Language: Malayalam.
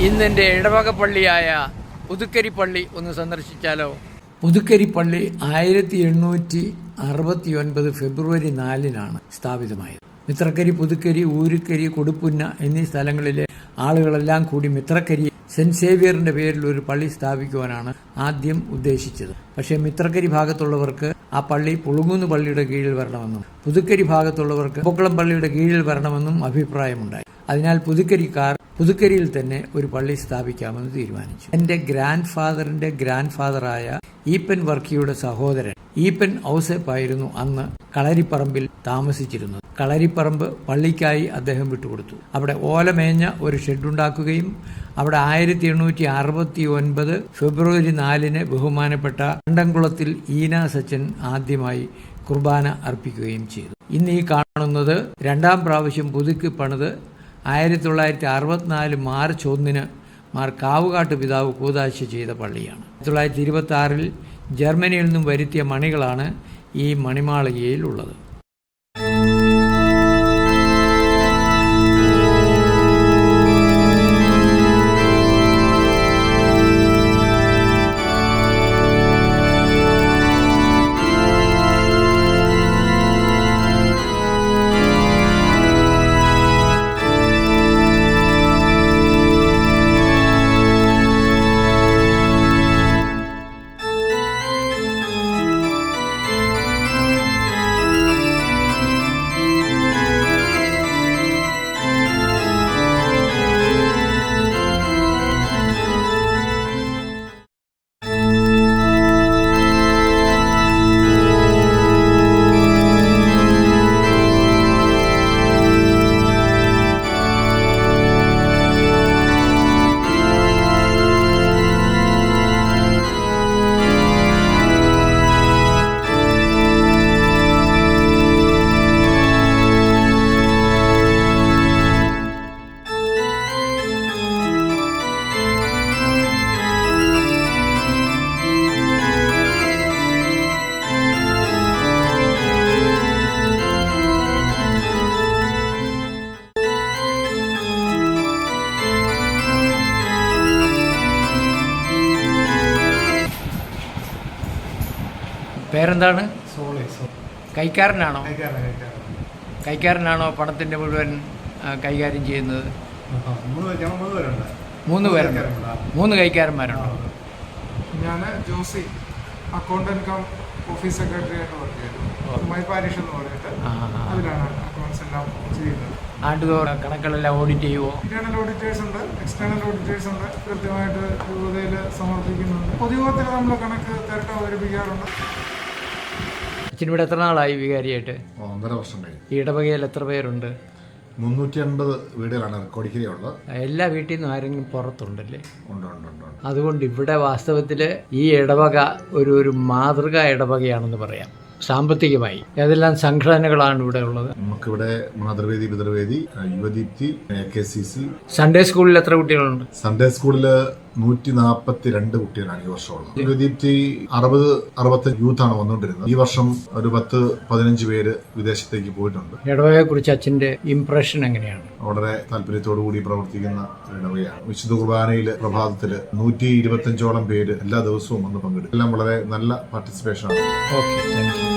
ഇന്നെൻ്റെ ഇടവക പള്ളിയായ പുതുക്കരി പള്ളി ഒന്ന് സന്ദർശിച്ചാലോ? പുതുക്കരി പള്ളി 1869 ഫെബ്രുവരി 4-നാണ് സ്ഥാപിതമായത്. മിത്രക്കരി, പുതുക്കരി, ഊരുക്കരി, കൊടുപ്പുന്ന എന്നീ സ്ഥലങ്ങളിലെ ആളുകളെല്ലാം കൂടി മിത്രക്കരി സെന്റ് സേവിയറിന്റെ പേരിൽ ഒരു പള്ളി സ്ഥാപിക്കുവാനാണ് ആദ്യം ഉദ്ദേശിച്ചത്. പക്ഷേ മിത്രക്കരി ഭാഗത്തുള്ളവർക്ക് ആ പള്ളി പുളുങ്ങുന്ന് പള്ളിയുടെ കീഴിൽ വരണമെന്നും പുതുക്കരി ഭാഗത്തുള്ളവർക്ക് പൊക്കളം പള്ളിയുടെ കീഴിൽ വരണമെന്നും അഭിപ്രായമുണ്ടായി. അതിനാൽ പുതുക്കരിയിൽ തന്നെ ഒരു പള്ളി സ്ഥാപിക്കാമെന്ന് തീരുമാനിച്ചു. എന്റെ ഗ്രാൻഡ് ഫാദറായ ഈപ്പൻ വർക്കിയുടെ സഹോദരൻ ഈപ്പൻ ഔസേപ്പായിരുന്നു അന്ന് കളരിപ്പറമ്പിൽ താമസിച്ചിരുന്നത്. കളരിപ്പറമ്പ് പള്ളിക്കായി അദ്ദേഹം വിട്ടുകൊടുത്തു. അവിടെ ഓലമേഞ്ഞ ഒരു ഷെഡുണ്ടാക്കുകയും അവിടെ 1869 ഫെബ്രുവരി 4-ന് ബഹുമാനപ്പെട്ട കണ്ടംകുളത്തിൽ ഈന സച്ചൻ ആദ്യമായി കുർബാന അർപ്പിക്കുകയും ചെയ്തു. ഇന്ന് ഈ കാണുന്നത് രണ്ടാം പ്രാവശ്യം പുതുക്കി പണിത് 1964 മാർച്ച് 1-ന് മാർ കാവുകാട്ട് പിതാവ് കൂദാശ ചെയ്ത പള്ളിയാണ്. 1926-ൽ ജർമ്മനിയിൽ നിന്നും വരുത്തിയ മണികളാണ് ഈ മണിമാളികയിൽ ഉള്ളത്. പേരെന്താണ്? കൈക്കാരനാണോ? കൈക്കാരനാണോ പണത്തിൻ്റെ മുഴുവൻ കൈകാര്യം ചെയ്യുന്നത്? 3 പേരുണ്ട്. 3 കൈക്കാരന്മാരുണ്ടോ? ഞാൻ Josy, accountant cum office secretary ആയിട്ട് വർക്ക് ചെയ്തു. മൈ പാരിഷ് എന്ന് പറഞ്ഞിട്ട് അതിലാണ് അക്കൗണ്ട്സ് എല്ലാം ചെയ്യുന്നത്. ആണ്ടുതോറും കണക്കുകളെല്ലാം ഓഡിറ്റ് ചെയ്യുമോ? ഇന്റേണൽ ഓഡിറ്റേഴ്സ് ഉണ്ട്, എക്സ്റ്റേണൽ ഓഡിറ്റേഴ്സ് ഉണ്ട്. കൃത്യമായിട്ട് രൂപതയിൽ സമർപ്പിക്കുന്നുണ്ട്. പൊതുയോഗത്തിൽ നമ്മൾ കണക്ക് തിരട്ട അവതരിപ്പിക്കാറുണ്ട്. അച്ഛനിവിടെ എത്ര നാളായി വികാരിയായിട്ട്? 1.5 വർഷം കഴിഞ്ഞു. ഈ ഇടവകയിൽ എത്ര പേരുണ്ട്? 350 വീടുകളാണ് കൊടിക്കരയുള്ളത്. എല്ലാ വീട്ടിൽ നിന്നും ആരെങ്കിലും പുറത്തുണ്ടല്ലേ? ഉണ്ട്. അതുകൊണ്ട് ഇവിടെ വാസ്തവത്തിൽ ഈ ഇടവക ഒരു മാതൃകാ ഇടവകയാണെന്ന് പറയാം. സാമ്പത്തികമായി ഏതെല്ലാം സംഘടനകളാണ് ഇവിടെ ഉള്ളത്? നമുക്കിവിടെ മാതൃവേദി, പിതൃവേദി, യുവദീപ്തി, AKCC. സൺഡേ സ്കൂളിൽ എത്ര കുട്ടികളുണ്ട്? സൺഡേ സ്കൂളിൽ 142 കുട്ടികളാണ് ഈ വർഷമുള്ളത്. യുവദീപ്തി 60-65 യൂത്താണ് വന്നുകൊണ്ടിരുന്നത്. ഈ വർഷം ഒരു 10-15 പേര് വിദേശത്തേക്ക് പോയിട്ടുണ്ട്. ഇടവകയെ കുറിച്ച് അച്ഛന്റെ ഇംപ്രഷൻ എങ്ങനെയാണ്? വളരെ താല്പര്യത്തോടു കൂടി പ്രവർത്തിക്കുന്ന ഇടവകയാണ്. വിശുദ്ധ കുർബാനയിൽ പ്രഭാതത്തില് 125ഓളം പേര് എല്ലാ ദിവസവും വന്ന് പങ്കെടുക്കും. എല്ലാം വളരെ നല്ല പാർട്ടിസിപ്പേഷൻ ആണ്. Okay, thank you.